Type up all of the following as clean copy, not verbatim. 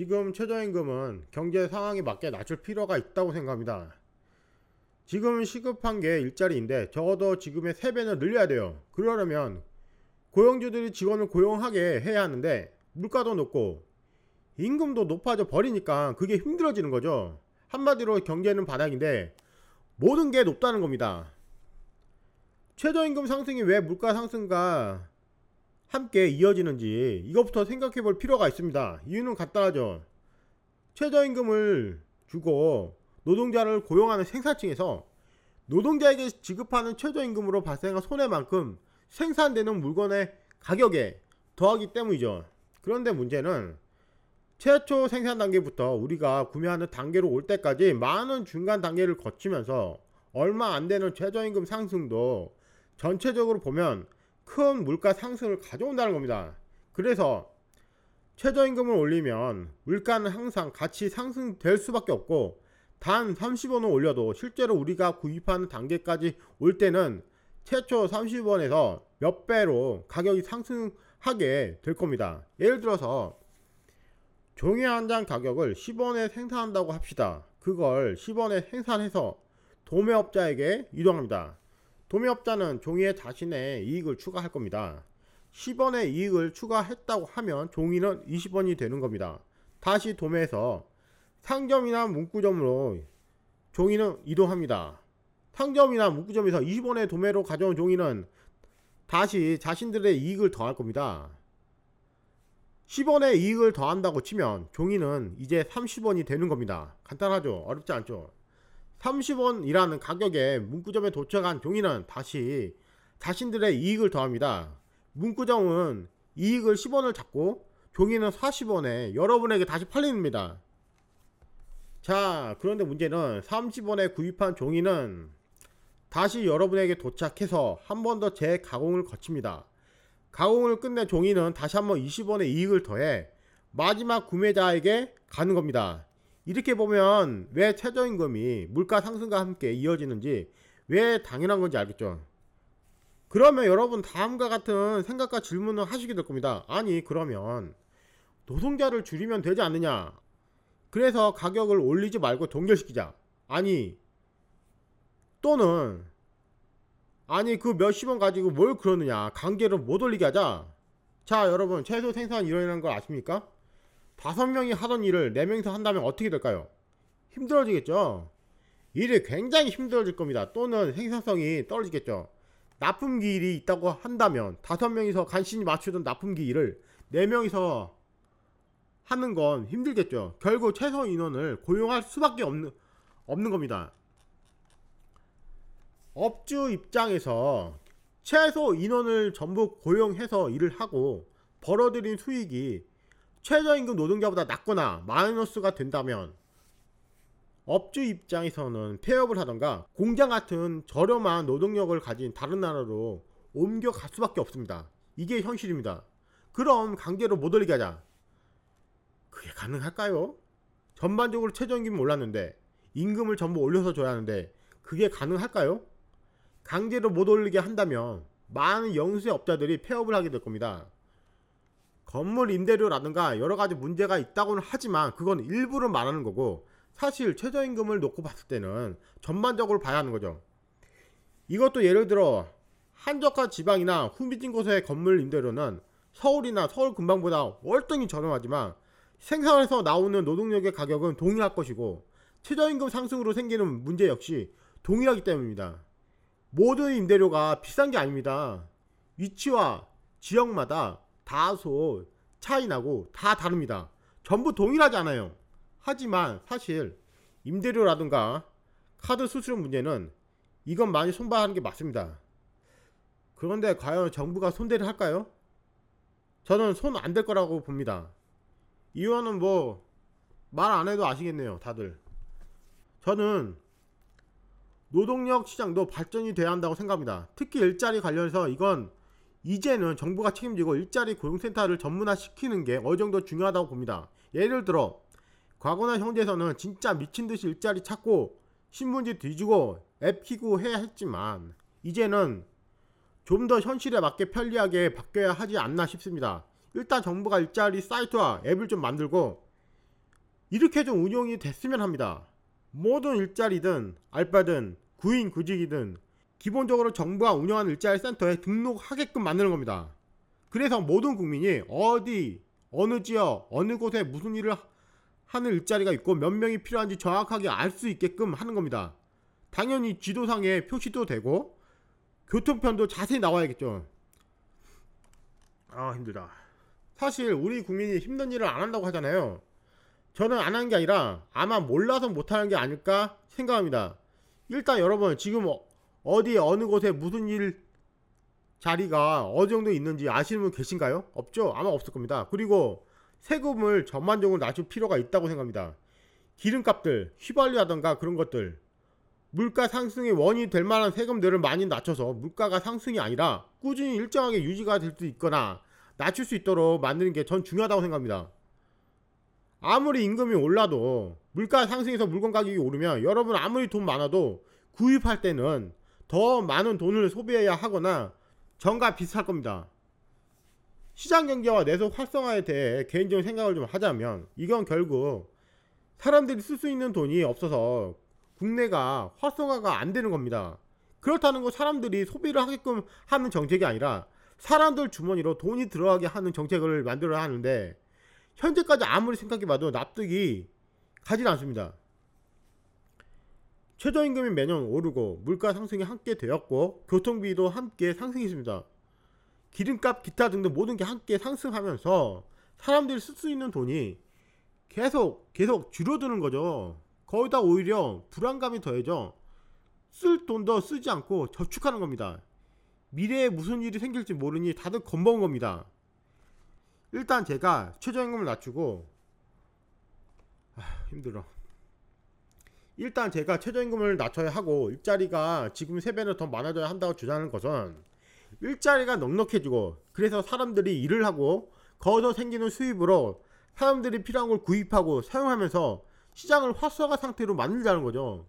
지금 최저임금은 경제 상황에 맞게 낮출 필요가 있다고 생각합니다. 지금 시급한 게 일자리인데 적어도 지금의 3배는 늘려야 돼요. 그러려면 고용주들이 직원을 고용하게 해야 하는데 물가도 높고 임금도 높아져 버리니까 그게 힘들어지는 거죠. 한마디로 경제는 바닥인데 모든 게 높다는 겁니다. 최저임금 상승이 왜 물가 상승과 함께 이어지는지 이것부터 생각해 볼 필요가 있습니다. 이유는 간단하죠. 최저임금을 주고 노동자를 고용하는 생산층에서 노동자에게 지급하는 최저임금으로 발생한 손해만큼 생산되는 물건의 가격에 더하기 때문이죠. 그런데 문제는 최초 생산 단계부터 우리가 구매하는 단계로 올 때까지 많은 중간 단계를 거치면서 얼마 안 되는 최저임금 상승도 전체적으로 보면 큰 물가 상승을 가져온다는 겁니다. 그래서 최저임금을 올리면 물가는 항상 같이 상승될 수밖에 없고 단 30원을 올려도 실제로 우리가 구입하는 단계까지 올 때는 최초 30원에서 몇 배로 가격이 상승하게 될 겁니다. 예를 들어서 종이 한 장 가격을 10원에 생산한다고 합시다. 그걸 10원에 생산해서 도매업자에게 이동합니다. 도매업자는 종이에 자신의 이익을 추가할 겁니다. 10원의 이익을 추가했다고 하면 종이는 20원이 되는 겁니다. 다시 도매해서 상점이나 문구점으로 종이는 이동합니다. 상점이나 문구점에서 20원의 도매로 가져온 종이는 다시 자신들의 이익을 더할 겁니다. 10원의 이익을 더한다고 치면 종이는 이제 30원이 되는 겁니다. 간단하죠? 어렵지 않죠? 30원이라는 가격에 문구점에 도착한 종이는 다시 자신들의 이익을 더합니다. 문구점은 이익을 10원을 잡고 종이는 40원에 여러분에게 다시 팔립니다. 자, 그런데 문제는 30원에 구입한 종이는 다시 여러분에게 도착해서 한 번 더 재가공을 거칩니다. 가공을 끝낸 종이는 다시 한번 20원의 이익을 더해 마지막 구매자에게 가는 겁니다. 이렇게 보면 왜 최저임금이 물가 상승과 함께 이어지는지 왜 당연한 건지 알겠죠? 그러면 여러분 다음과 같은 생각과 질문을 하시게 될 겁니다. 아니 그러면 노동자를 줄이면 되지 않느냐? 그래서 가격을 올리지 말고 동결시키자. 아니 또는 아니 그 몇십원 가지고 뭘 그러느냐, 강제로 못 올리게 하자. 자 여러분, 최소 생산 이론이라는 걸 아십니까? 5명이 하던 일을 4명이서 한다면 어떻게 될까요? 힘들어지겠죠. 일이 굉장히 힘들어질 겁니다. 또는 생산성이 떨어지겠죠. 납품기 일이 있다고 한다면 5명이서 간신히 맞추던 납품기 일을 4명이서 하는 건 힘들겠죠. 결국 최소 인원을 고용할 수밖에 없는 겁니다. 업주 입장에서 최소 인원을 전부 고용해서 일을 하고 벌어들인 수익이 최저임금 노동자보다 낮거나 마이너스가 된다면 업주 입장에서는 폐업을 하던가 공장 같은 저렴한 노동력을 가진 다른 나라로 옮겨갈 수밖에 없습니다. 이게 현실입니다. 그럼 강제로 못 올리게 하자. 그게 가능할까요? 전반적으로 최저임금이 올랐는데 임금을 전부 올려서 줘야 하는데 그게 가능할까요? 강제로 못 올리게 한다면 많은 영세업자들이 폐업을 하게 될 겁니다. 건물 임대료라든가 여러가지 문제가 있다고는 하지만 그건 일부를 말하는 거고 사실 최저임금을 놓고 봤을 때는 전반적으로 봐야 하는 거죠. 이것도 예를 들어 한적한 지방이나 후미진 곳의 건물 임대료는 서울이나 서울 근방보다 월등히 저렴하지만 생산에서 나오는 노동력의 가격은 동일할 것이고 최저임금 상승으로 생기는 문제 역시 동일하기 때문입니다. 모든 임대료가 비싼 게 아닙니다. 위치와 지역마다 다소 차이 나고 다 다릅니다. 전부 동일하지 않아요. 하지만 사실 임대료라든가 카드 수수료 문제는 이건 많이 손봐하는 게 맞습니다. 그런데 과연 정부가 손대를 할까요? 저는 손 안 댈 거라고 봅니다. 이유는 뭐 말 안 해도 아시겠네요 다들. 저는 노동력 시장도 발전이 돼야 한다고 생각합니다. 특히 일자리 관련해서 이건 이제는 정부가 책임지고 일자리 고용센터를 전문화시키는 게 어느 정도 중요하다고 봅니다. 예를 들어 과거나 현재에서는 진짜 미친듯이 일자리 찾고 신문지 뒤지고 앱 키고 해야 했지만 이제는 좀 더 현실에 맞게 편리하게 바뀌어야 하지 않나 싶습니다. 일단 정부가 일자리 사이트와 앱을 좀 만들고 이렇게 좀 운용이 됐으면 합니다. 모든 일자리든 알바든 구인 구직이든 기본적으로 정부가 운영하는 일자리 센터에 등록하게끔 만드는 겁니다. 그래서 모든 국민이 어디 어느 지역 어느 곳에 무슨 일을 하는 일자리가 있고 몇 명이 필요한지 정확하게 알 수 있게끔 하는 겁니다. 당연히 지도상에 표시도 되고 교통편도 자세히 나와야겠죠. 아 힘들다. 사실 우리 국민이 힘든 일을 안 한다고 하잖아요. 저는 안 하는 게 아니라 아마 몰라서 못하는 게 아닐까 생각합니다. 일단 여러분 지금 어디 어느 곳에 무슨 일 자리가 어느 정도 있는지 아시는 분 계신가요? 없죠? 아마 없을 겁니다. 그리고 세금을 전반적으로 낮출 필요가 있다고 생각합니다. 기름값들, 휘발유라던가 그런 것들, 물가 상승의 원인이 될 만한 세금들을 많이 낮춰서 물가가 상승이 아니라 꾸준히 일정하게 유지가 될 수 있거나 낮출 수 있도록 만드는 게 전 중요하다고 생각합니다. 아무리 임금이 올라도 물가 상승해서 물건 가격이 오르면 여러분 아무리 돈 많아도 구입할 때는 더 많은 돈을 소비해야 하거나 전과 비슷할 겁니다. 시장 경제와 내수 활성화에 대해 개인적인 생각을 좀 하자면 이건 결국 사람들이 쓸 수 있는 돈이 없어서 국내가 활성화가 안 되는 겁니다. 그렇다는 건 사람들이 소비를 하게끔 하는 정책이 아니라 사람들 주머니로 돈이 들어가게 하는 정책을 만들어야 하는데 현재까지 아무리 생각해봐도 납득이 가진 않습니다. 최저임금이 매년 오르고 물가 상승이 함께 되었고 교통비도 함께 상승했습니다. 기름값 기타 등등 모든 게 함께 상승하면서 사람들이 쓸 수 있는 돈이 계속 줄어드는 거죠. 거기다 오히려 불안감이 더해져 쓸 돈도 쓰지 않고 저축하는 겁니다. 미래에 무슨 일이 생길지 모르니 다들 겁먹은 겁니다. 일단 제가 최저임금을 낮추고 힘들어. 일단 제가 최저임금을 낮춰야 하고 일자리가 지금 3배는 더 많아져야 한다고 주장하는 것은 일자리가 넉넉해지고 그래서 사람들이 일을 하고 거기서 생기는 수입으로 사람들이 필요한 걸 구입하고 사용하면서 시장을 활성화 상태로 만들자는 거죠.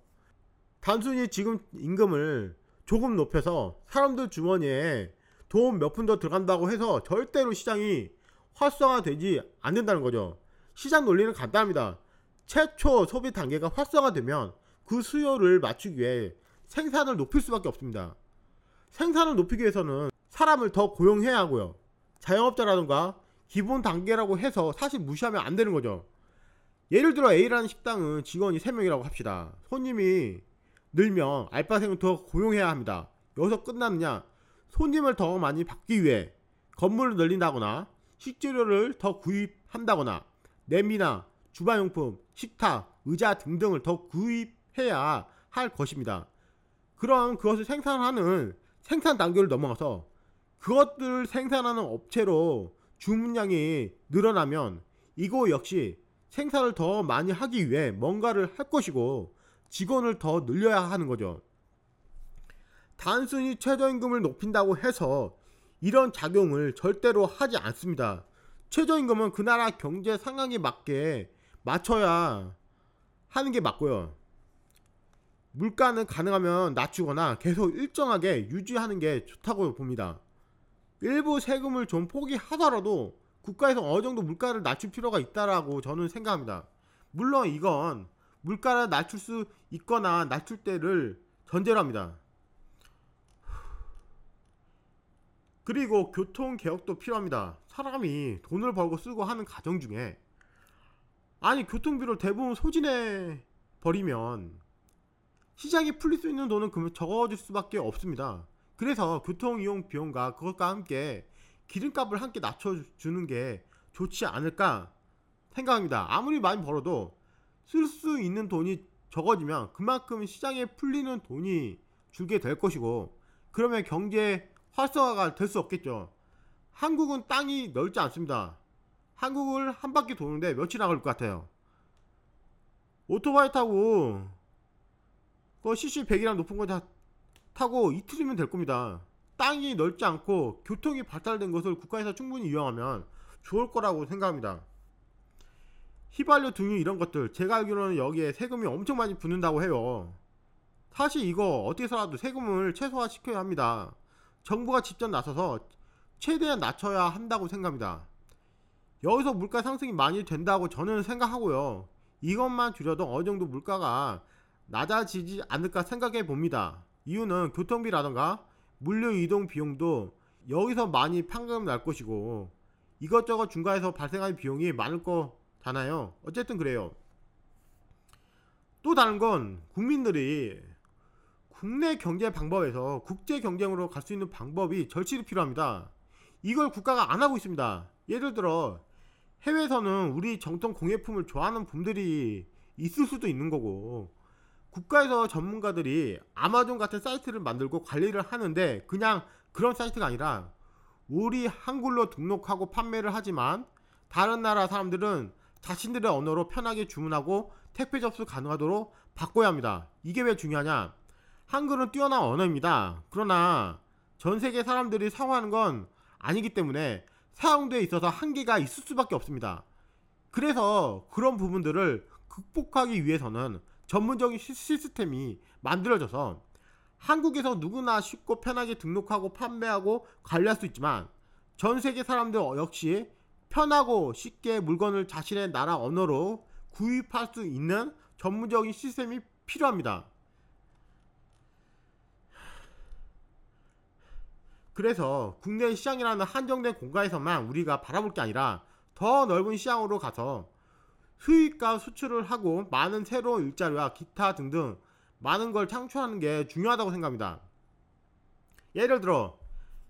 단순히 지금 임금을 조금 높여서 사람들 주머니에 돈 몇 푼 더 들어간다고 해서 절대로 시장이 활성화되지 않는다는 거죠. 시장 논리는 간단합니다. 최초 소비 단계가 활성화되면 그 수요를 맞추기 위해 생산을 높일 수밖에 없습니다. 생산을 높이기 위해서는 사람을 더 고용해야 하고요. 자영업자라든가 기본 단계라고 해서 사실 무시하면 안 되는 거죠. 예를 들어 A라는 식당은 직원이 3명이라고 합시다. 손님이 늘면 알바생을 더 고용해야 합니다. 여기서 끝났느냐? 손님을 더 많이 받기 위해 건물을 늘린다거나 식재료를 더 구입한다거나 냄비나 주방용품, 식탁, 의자 등등을 더 구입해야 할 것입니다. 그럼 그것을 생산하는 생산 단계를 넘어가서 그것들을 생산하는 업체로 주문량이 늘어나면 이거 역시 생산을 더 많이 하기 위해 뭔가를 할 것이고 직원을 더 늘려야 하는 거죠. 단순히 최저임금을 높인다고 해서 이런 작용을 절대로 하지 않습니다. 최저임금은 그 나라 경제 상황에 맞게 맞춰야 하는 게 맞고요. 물가는 가능하면 낮추거나 계속 일정하게 유지하는 게 좋다고 봅니다. 일부 세금을 좀 포기하더라도 국가에서 어느 정도 물가를 낮출 필요가 있다라고 저는 생각합니다. 물론 이건 물가를 낮출 수 있거나 낮출 때를 전제로 합니다. 그리고 교통개혁도 필요합니다. 사람이 돈을 벌고 쓰고 하는 가정 중에 아니 교통비를 대부분 소진해 버리면 시장이 풀릴 수 있는 돈은 적어질 수밖에 없습니다. 그래서 교통이용 비용과 그것과 함께 기름값을 함께 낮춰주는 게 좋지 않을까 생각합니다. 아무리 많이 벌어도 쓸 수 있는 돈이 적어지면 그만큼 시장에 풀리는 돈이 줄게 될 것이고 그러면 경제 활성화가 될 수 없겠죠. 한국은 땅이 넓지 않습니다. 한국을 한 바퀴 도는데 며칠 나갈 것 같아요. 오토바이 타고 그 CC 100이랑 높은 거 다 타고 이틀이면 될 겁니다. 땅이 넓지 않고 교통이 발달된 것을 국가에서 충분히 이용하면 좋을 거라고 생각합니다. 휘발유 등유 이런 것들 제가 알기로는 여기에 세금이 엄청 많이 붙는다고 해요. 사실 이거 어떻게 해서라도 세금을 최소화 시켜야 합니다. 정부가 직접 나서서 최대한 낮춰야 한다고 생각합니다. 여기서 물가 상승이 많이 된다고 저는 생각하고요. 이것만 줄여도 어느 정도 물가가 낮아지지 않을까 생각해 봅니다. 이유는 교통비라던가 물류 이동 비용도 여기서 많이 판금 날 것이고 이것저것 중간에서 발생하는 비용이 많을 거잖아요. 어쨌든 그래요. 또 다른 건 국민들이 국내 경제 방법에서 국제 경쟁으로 갈 수 있는 방법이 절실히 필요합니다. 이걸 국가가 안 하고 있습니다. 예를 들어 해외에서는 우리 정통 공예품을 좋아하는 분들이 있을 수도 있는 거고 국가에서 전문가들이 아마존 같은 사이트를 만들고 관리를 하는데 그냥 그런 사이트가 아니라 우리 한글로 등록하고 판매를 하지만 다른 나라 사람들은 자신들의 언어로 편하게 주문하고 택배 접수 가능하도록 바꿔야 합니다. 이게 왜 중요하냐? 한글은 뛰어난 언어입니다. 그러나 전 세계 사람들이 사용하는 건 아니기 때문에 사용되어 있어서 한계가 있을 수밖에 없습니다. 그래서 그런 부분들을 극복하기 위해서는 전문적인 시스템이 만들어져서 한국에서 누구나 쉽고 편하게 등록하고 판매하고 관리할 수 있지만 전 세계 사람들 역시 편하고 쉽게 물건을 자신의 나라 언어로 구입할 수 있는 전문적인 시스템이 필요합니다. 그래서 국내 시장이라는 한정된 공간에서만 우리가 바라볼 게 아니라 더 넓은 시장으로 가서 수입과 수출을 하고 많은 새로운 일자리와 기타 등등 많은 걸 창출하는 게 중요하다고 생각합니다. 예를 들어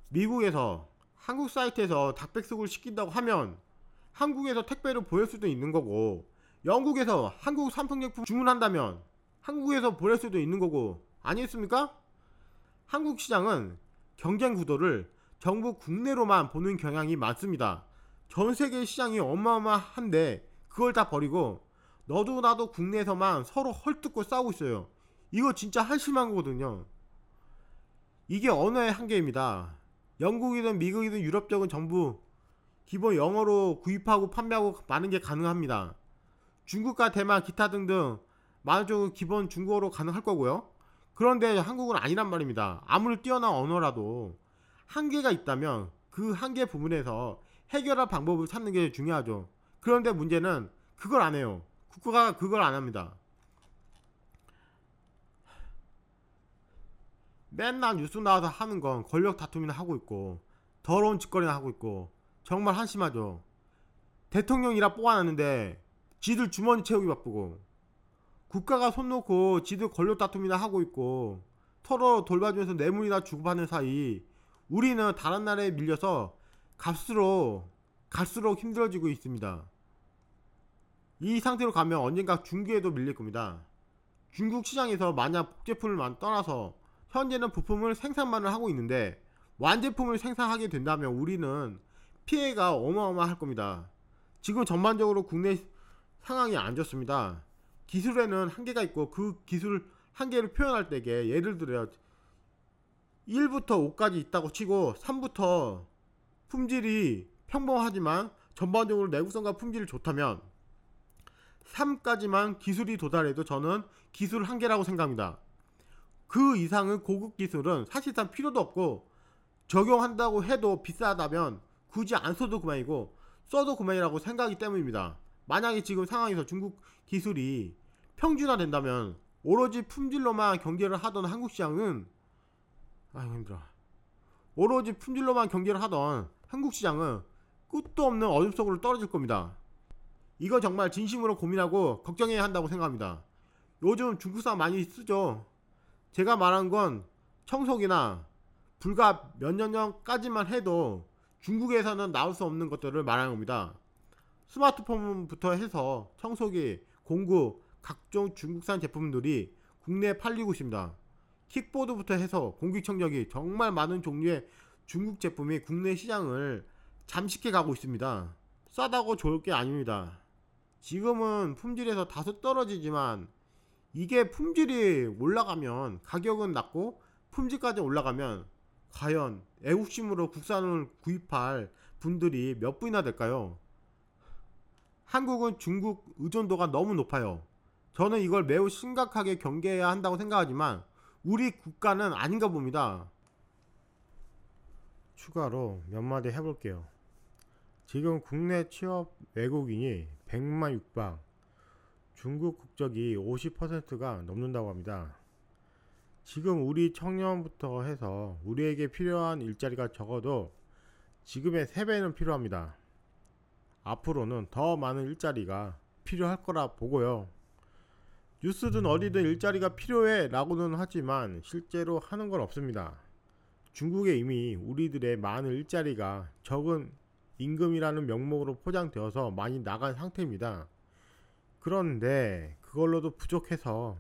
미국에서 한국 사이트에서 닭백숙을 시킨다고 하면 한국에서 택배를 보낼 수도 있는 거고 영국에서 한국 삼성제품 주문한다면 한국에서 보낼 수도 있는 거고 아니겠습니까? 한국 시장은 경쟁 구도를 전부 국내로만 보는 경향이 많습니다. 전 세계 시장이 어마어마한데 그걸 다 버리고 너도 나도 국내에서만 서로 헐뜯고 싸우고 있어요. 이거 진짜 한심한 거거든요. 이게 언어의 한계입니다. 영국이든 미국이든 유럽 쪽은 전부 기본 영어로 구입하고 판매하고 많은 게 가능합니다. 중국과 대만 기타 등등 많은 쪽은 기본 중국어로 가능할 거고요. 그런데 한국은 아니란 말입니다. 아무리 뛰어난 언어라도 한계가 있다면 그 한계 부분에서 해결할 방법을 찾는 게 중요하죠. 그런데 문제는 그걸 안 해요. 국가가 그걸 안 합니다. 맨날 뉴스 나와서 하는 건 권력 다툼이나 하고 있고 더러운 짓거리나 하고 있고 정말 한심하죠. 대통령이라 뽑아놨는데 지들 주머니 채우기 바쁘고 국가가 손 놓고 지들 권력 다툼이나 하고 있고 서로 돌봐주면서 뇌물이나 주고받는 사이 우리는 다른 나라에 밀려서 갈수록 힘들어지고 있습니다. 이 상태로 가면 언젠가 중국에도 밀릴 겁니다. 중국 시장에서 만약 복제품을 떠나서 현재는 부품을 생산만을 하고 있는데 완제품을 생산하게 된다면 우리는 피해가 어마어마할 겁니다. 지금 전반적으로 국내 상황이 안 좋습니다. 기술에는 한계가 있고 그 기술 한계를 표현할 때에 예를 들어 1부터 5까지 있다고 치고 3부터 품질이 평범하지만 전반적으로 내구성과 품질이 좋다면 3까지만 기술이 도달해도 저는 기술 한계라고 생각합니다. 그 이상은 고급 기술은 사실상 필요도 없고 적용한다고 해도 비싸다면 굳이 안 써도 그만이고 써도 그만이라고 생각하기 때문입니다. 만약에 지금 상황에서 중국 기술이 평준화 된다면 오로지 품질로만 경제를 하던 한국 시장은 힘들어. 오로지 품질로만 경제를 하던 한국 시장은 끝도 없는 어둠 속으로 떨어질 겁니다. 이거 정말 진심으로 고민하고 걱정해야 한다고 생각합니다. 요즘 중국산 많이 쓰죠. 제가 말한 건 청소기나 불과 몇 년 전까지만 해도 중국에서는 나올 수 없는 것들을 말하는 겁니다. 스마트폰부터 해서 청소기, 공구, 각종 중국산 제품들이 국내에 팔리고 있습니다. 킥보드부터 해서 공기청정기 정말 많은 종류의 중국 제품이 국내 시장을 잠식해 가고 있습니다. 싸다고 좋을 게 아닙니다. 지금은 품질에서 다소 떨어지지만 이게 품질이 올라가면 가격은 낮고 품질까지 올라가면 과연 애국심으로 국산을 구입할 분들이 몇 분이나 될까요? 한국은 중국 의존도가 너무 높아요. 저는 이걸 매우 심각하게 경계해야 한다고 생각하지만 우리 국가는 아닌가 봅니다. 추가로 몇 마디 해볼게요. 지금 국내 취업 외국인이 100만 육박, 중국 국적이 50%가 넘는다고 합니다. 지금 우리 청년부터 해서 우리에게 필요한 일자리가 적어도 지금의 3배는 필요합니다. 앞으로는 더 많은 일자리가 필요할 거라 보고요. 뉴스든 어디든 일자리가 필요해 라고는 하지만 실제로 하는 건 없습니다. 중국에 이미 우리들의 많은 일자리가 적은 임금이라는 명목으로 포장되어서 많이 나간 상태입니다. 그런데 그걸로도 부족해서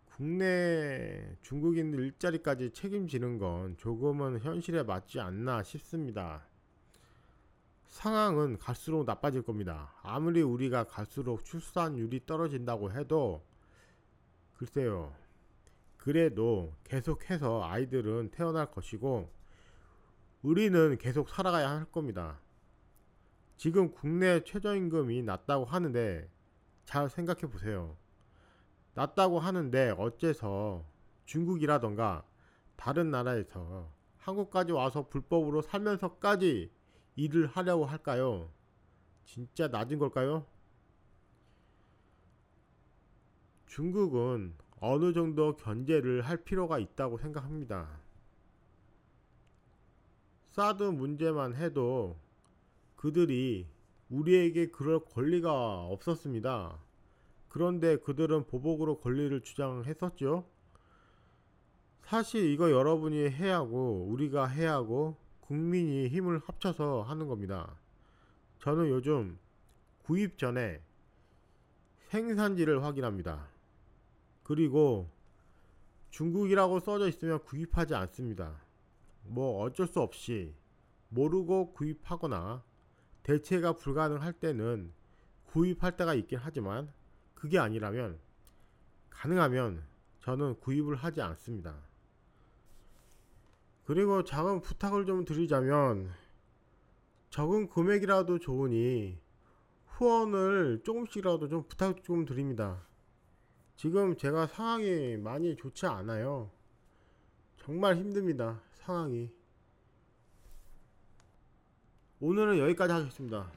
국내 중국인들 일자리까지 책임지는 건 조금은 현실에 맞지 않나 싶습니다. 상황은 갈수록 나빠질 겁니다. 아무리 우리가 갈수록 출산율이 떨어진다고 해도 글쎄요. 그래도 계속해서 아이들은 태어날 것이고 우리는 계속 살아가야 할 겁니다. 지금 국내 최저임금이 낮다고 하는데 잘 생각해 보세요. 낮다고 하는데 어째서 중국이라던가 다른 나라에서 한국까지 와서 불법으로 살면서까지 일을 하려고 할까요? 진짜 낮은 걸까요? 중국은 어느 정도 견제를 할 필요가 있다고 생각합니다. 사드 문제만 해도 그들이 우리에게 그럴 권리가 없었습니다. 그런데 그들은 보복으로 권리를 주장했었죠. 사실 이거 여러분이 해야 하고 우리가 해야 하고 국민이 힘을 합쳐서 하는 겁니다. 저는 요즘 구입 전에 생산지를 확인합니다. 그리고 중국이라고 써져 있으면 구입하지 않습니다. 뭐 어쩔 수 없이 모르고 구입하거나 대체가 불가능할 때는 구입할 때가 있긴 하지만 그게 아니라면 가능하면 저는 구입을 하지 않습니다. 그리고 작은 부탁을 좀 드리자면 적은 금액이라도 좋으니 후원을 조금씩이라도 좀 부탁 좀 드립니다. 지금 제가 상황이 많이 좋지 않아요. 정말 힘듭니다. 상황이. 오늘은 여기까지 하겠습니다.